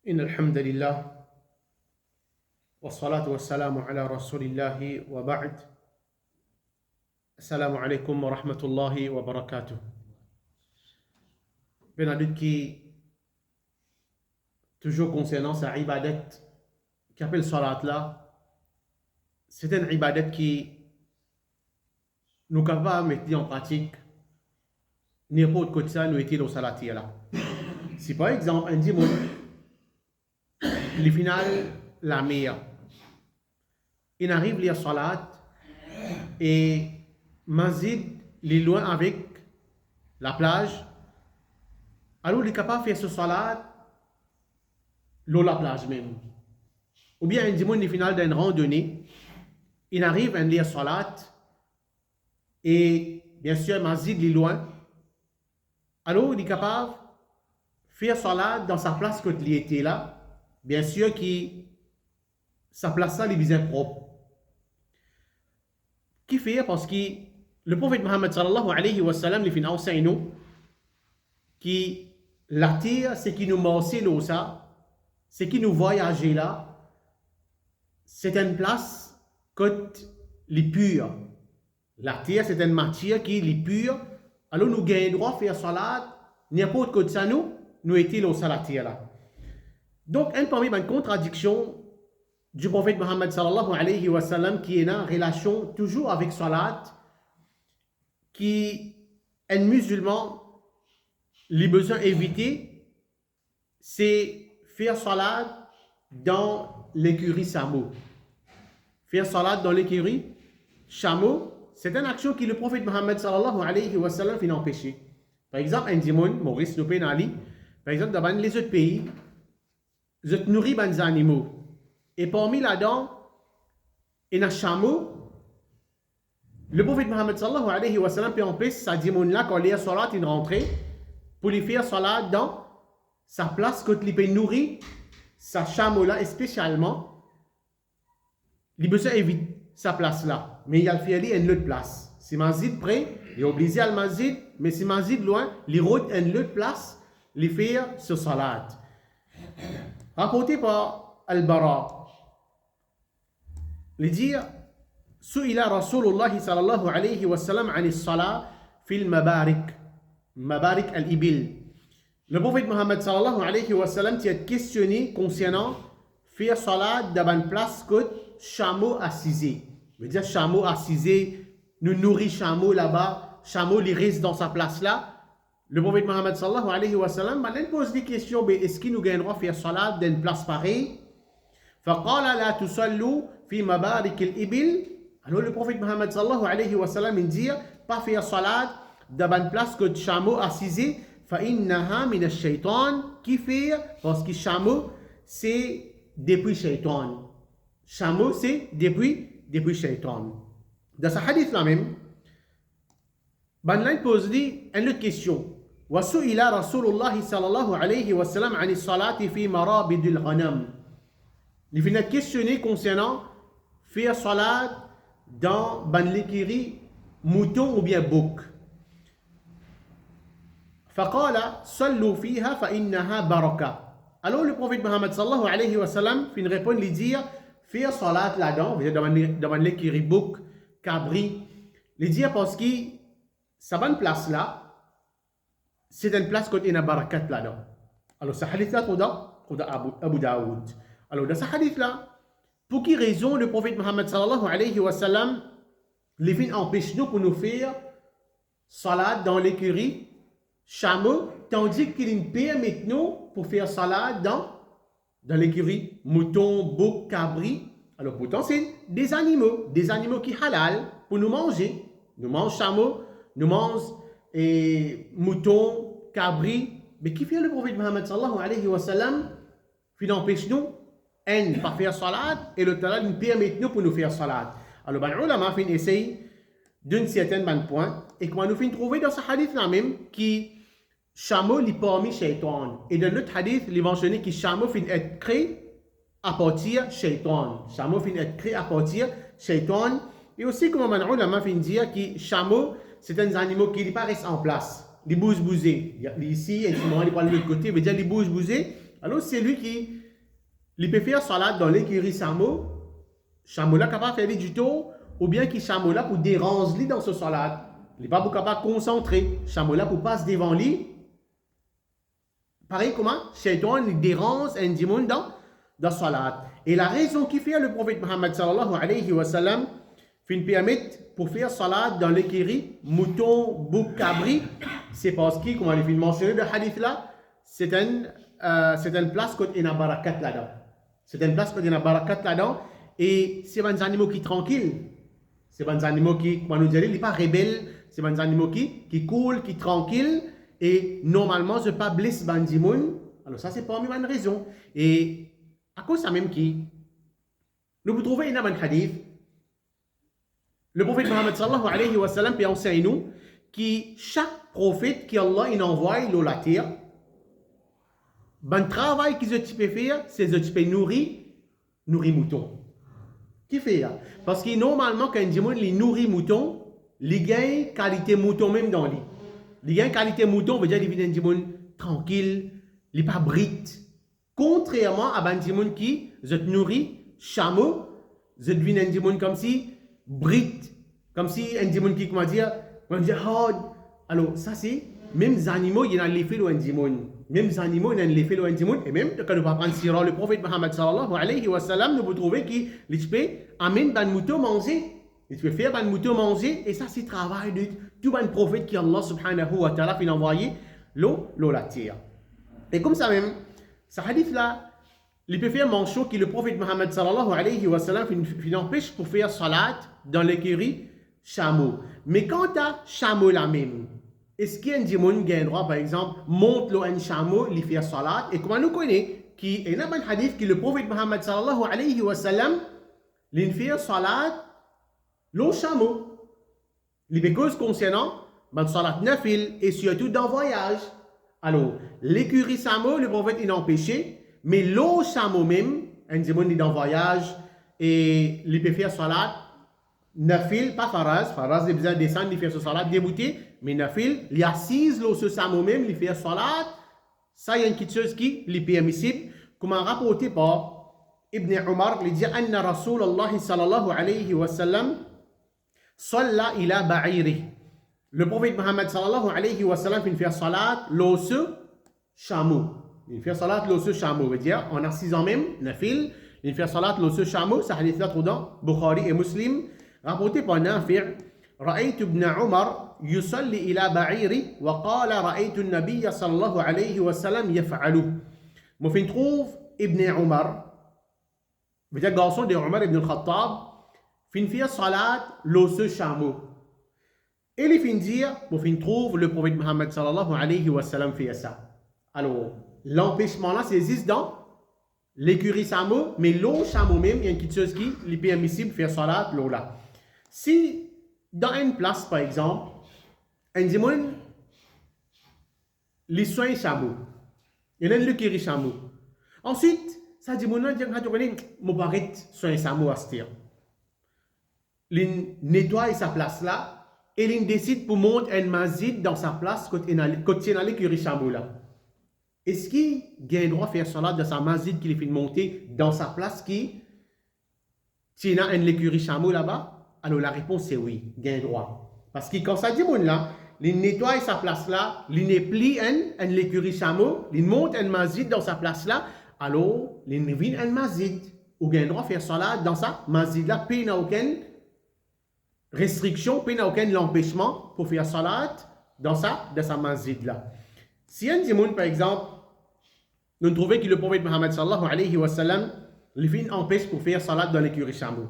إن الحمد لله والصلاة والسلام على رسول الله وبعد. Assalamu alaikum wa rahmatullahi wa barakatuh. Benadut qui, toujours concernant sa ibadat, qui appelle salat là, c'est une ibadat qui nous capable de mettre en pratique n'importe quoi de ça, nous étions dans salat là. Si par exemple, un dimanche, le final, la meilleure, il arrive à la salat et Mazid, il est loin avec la plage. Alors, il est capable de faire ce salat l'eau la plage même. Ou bien, un dimanche, le final d'une randonnée, il arrive à lire salat et bien sûr, Mazid, il est loin. Alors, il est capable de faire salat dans sa place quand il était là. Bien sûr, sa place là, il est bien propre. Qui fait parce que le prophète Mohammed sallallahu alayhi wa sallam, il fait enseigner nous qui la terre, c'est qui nous marche là, ça, c'est qui nous voyage là, c'est une place qui est pure. La terre, c'est une matière qui est pure. Alors nous gagnons droit de faire salat, n'importe quoi de ça, nous étions là, la terre là. Donc, parmi les contradictions du prophète Mohammed sallallahu alayhi wa sallam qui est en relation toujours avec salat, qui un musulman les besoin éviter, c'est faire salat dans l'écurie chameau. Faire salat dans l'écurie chameau, c'est une action que le prophète Mohammed sallallahu alayhi wa sallam fait empêcher. Par exemple, un dimanche, Maurice nous Ali, par exemple, dans les autres pays, vous nourris les animaux. Et parmi là-dedans, il y a un chameau. Le prophète Mohammed sallallahu alayhi wa sallam peut empêcher sa dimanche là quand il y a salat, il rentre pour lui faire salat dans sa place quand il peut nourrir sa chameau là, et spécialement, il peut éviter sa place là. Mais il y a le fait aller à une autre place. Si Mazid près, il est obligé à le Mazid, mais si Mazid loin, il route à une autre place, il fait ce salat. Rapporté par Al-Bara, il dit سئل رسول الله صلى الله عليه وسلم عن الصلاة في المبارك مبارك الإبل. Le prophète Mohammed sallallahu alayhi wa sallam t'a questionné concernant faire salat dans une place que chameau assisé. Veut dire chameau assisé, nous nourrit chameau là-bas, chameau il reste dans sa place là. Le prophète Mohammed sallallahu alayhi wa sallam m'a posé des questions, mais est-ce qu'il nous gagnera faire salat dans une place pareille? فقال لا تصلوا في مبارك الإبل. Alors le prophète Mohammed sallallahu alayhi wa sallam il dit pas faire salat dans une place que chameau assisé, فإنها من الشيطان. Qui fait? Parce que chameau c'est depuis shaitan. Chameau c'est depuis shaitan. Dans ce hadith là même, Banlain pose une autre question. وسئل رسول الله صلى الله عليه وسلم عن الصلاة في مرابد الغنم. Il vient questionner concernant faire salat dans l'écurie mouton ou bien bouc. فقال صلوا فيها فإنها بركة. Alors le prophète Mohammed sallallahu alayhi wa sallam fin répond lui dire faire salat là-dedans, dans l'écurie bouc, cabri, lui dire parce que sa bonne place là, c'est une place qui est barakat là-dedans. Alors ce hadith là, c'est Abu Daoud. Alors dans ce hadith là, pour quelle raison le prophète Mohammed sallallahu alayhi wa sallam les vient empêcher nous pour nous faire salat dans l'écurie chameau, tandis qu'il nous permet nous pour faire salat dans l'écurie mouton, bouc, cabri. Alors pourtant c'est des animaux qui halal pour nous manger. Nous mangeons chameau, nous mangeons mouton, cabri. Mais qui fait le prophète Mohammed sallallahu alayhi wa sallam qui empêche nous de pas faire salat et le talal nous permet nous pour nous faire salat. Alors ben ulama fin essaye d'un certain point et comment nous fin trouver dans ce hadith là même qui chameau li parmi shaitan, et dans l'autre hadith il est mentionné que chameau fin être créé à partir shaitan. Chameau fin être créé à partir shaitan. Et aussi comment ben ulama fin dire que chameau c'est un animal qui pas reste en place, il bouge. Ici et il prend de l'autre côté, veut dire il bouge. Alors, c'est lui qui il peut faire salat dans l'écurie chameau là capable de faire du tout, ou bien qui chameau là pour déranger lui dans ce salat. Il n'est pas capable de concentrer. Chameau là pour passer devant lui. Pareil comment Shaitan il dérange un démon dans salat. Et la raison qui fait le prophète Muhammad sallallahu alayhi wa sallam fait permettre pour faire salat dans l'écurie mouton, bouc, cabri, c'est parce que, comme on a mentionné le hadith là, c'est une place où il y a barakat là-dedans. C'est une place où il y a barakat là-dedans. Et c'est des animaux qui sont tranquilles. C'est des animaux qui, comme nous disons, ils ne sont pas rebelles. C'est des animaux qui coulent, qui sont tranquilles. Et normalement, je ne pas blesser les animaux. Alors ça, c'est pas une raison. Et à cause de ça même qui, nous pouvons trouver un hadith. Le prophète Muhammad sallallahu alayhi wa sallam peut enseigner nous que chaque prophète qu'Allah envoie dans la terre, le travail qu'ils peuvent faire, c'est de nourrir mouton. Qui fait ça? Parce que normalement, quand on nourrit mouton, il gagne qualité mouton même dans lui. Il gagne qualité mouton, veut dire qu'il est tranquille, il n'est pas brite. Contrairement à un dimon qui nourrit chameau, devient un dimon comme si brite, comme si un dimon qui, comment dire, hard. Alors, ça c'est, même les animaux, il y a l'effet de un dimon. Même les animaux, il y a l'effet de un dimon. Et même, quand nous va prendre Sirah, le prophète Muhammad sallallahu alayhi wa sallam, nous pouvons trouver qu'il peut amener un mouton manger. Il peut faire un mouton manger. Et ça, c'est le travail de tout un prophète qui Allah subhanahu wa ta'ala fait envoyer l'eau la terre. Et comme ça même, ce hadith-là, il peut faire mention que le prophète Muhammad sallallahu alayhi wa sallam fait empêche pour faire salat dans l'écurie chameau. Mais quant à chameau là même, est-ce qu'il y a un démon qui a un droit, par exemple, monte un chameau, il fait salat, et comment nous connaissons qu'il y a un hadith que le prophète Muhammad sallallahu alayhi wa sallam, il fait salat, le chameau. Les causes concernant, le salat nafil, et surtout dans le voyage. Alors, l'écurie chameau, le prophète il a empêché, mais le chameau même, un démon est dans le voyage, et il peut faire salat, nafil, pas faraz, faraz il a besoin de descendre, il fait ce salat débouté, mais nafil, il assise le chameau même, il fait salat, ça il y a une petite chose qui est permissible, comme rapporté par Ibn Umar, il dit Anna Rasulallah sallallahu alayhi wa sallam salla ila ba'iri. Le prophète Muhammad sallallahu alayhi wa sallam il fait salat l'os chameau. Il fait salat l'os chameau, veut dire en assisant même, nafil, il fait salat l'os chameau, ça hadith là dans Bukhari et Muslim, rapporté par Nafi'. رأيت ابن عمر يصلي إلى بعيري وقال رأيت النبي صلى الله عليه وسلم يفعله. Moi, je trouve Ibn Umar, veut dire garçon de Umar ibn al-Khattab, fin faire salat l'os chameau. Et il fin dire, moi, je trouve le prophète Muhammad sallallahu alayhi wa sallam fait ça. Alors, l'empêchement là, c'est existe dans l'écurie chameau, mais l'eau chameau même, il y a une petite chose qui est permissible de faire salat l'eau là. Si dans une place, par exemple, un démon, les soins chameau, il y a l'écurie chameau. Ensuite, ça dit, mon nom, je vais soin chameau à ce terre. Il nettoie sa place là, et il décide pour monter un mazid dans sa place quand il est dans l'écurie chameau là. Est-ce qu'il a le droit de faire salat dans sa mazid qu'il fait monter dans sa place qui tient dans l'écurie chameau là-bas? Alors la réponse c'est oui, il a le droit. Parce que quand ça dit bon là, il nettoie sa place là, il déplie l'écurie chameau, il monte un mazid dans sa place là, alors il vient un mazid. Ou il a le droit de faire salat dans sa mazid là, puis il n'y a aucune restriction, puis il n'y a aucun empêchement pour faire salat dans sa mazid là. Si un démon par exemple, nous trouvons que le prophète Muhammad sallallahu alayhi wa sallam, il fait une empêche pour faire salat dans l'écurie chameau.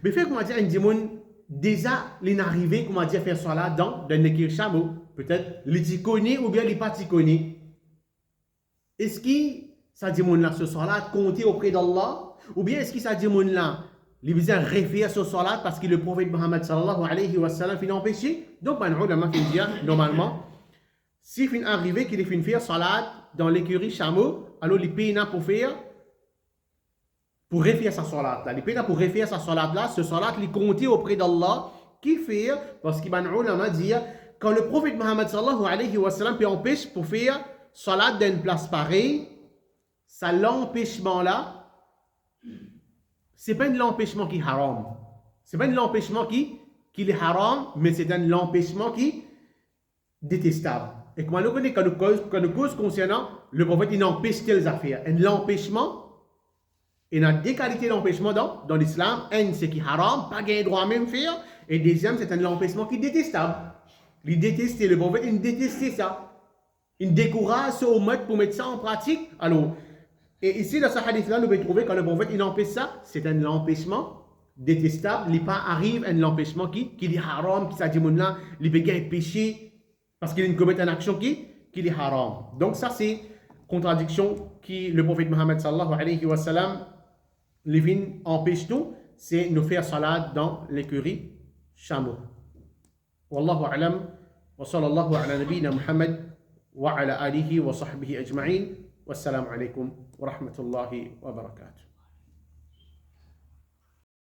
Mais fait comment dire un démon déjà il est arrivé comment dire faire salat dans l'écurie chameau. Peut-être il connaît ou bien il pas connaît. Est-ce que ça démon là ce salat compter auprès d'Allah ou bien est-ce que ça démon là il besoin refaire ce salat parce que le prophète Muhammad sallallahu alayhi wa sallam fait empêché. Donc ben ulama fait dire normalement si il arrivé qu'il fait faire salat dans l'écurie chameau, alors il paye pour faire pour refaire sa salat là. Il paye pour refaire sa salat là, ce salat il compte auprès d'Allah qui fait parce qu'il ben ulama dit quand le prophète Muhammad sallallahu alayhi wa sallam peut empêcher pour faire salat dans une place pareille, ça l'empêchement-là, c'est pas un empêchement qui est haram. C'est pas un empêchement qui est haram, mais c'est un empêchement qui est détestable. Et comment nous connaissons quand nous cause concernant le prophète, il empêche telles affaires. Un l'empêchement, il y a deux qualités d'empêchement dans l'islam. Un, c'est qui est haram, pas gain droit à même faire. Et deuxième, c'est un empêchement qui est détestable. Il détestait le prophète, il détestait ça. Il décourage ce ummat pour mettre ça en pratique. Alors, et ici, dans ce hadith-là, nous pouvons trouver quand le prophète il empêche ça, c'est un empêchement détestable. Il pas arrive un empêchement qui est haram, qui s'agit de là, il peut gagner péché parce qu'il commet une action qui est haram. Donc ça, c'est contradiction qui le prophète Mohammed sallallahu alayhi wa sallam empêche tout, c'est nous faire salat dans l'écurie chameau. Wallahu alam, wa sallallahu ala nabiyyina Muhammad wa ala alihi wa sahbihi ajma'in. Wassalamu alaikum wa rahmatullahi wa barakatuh.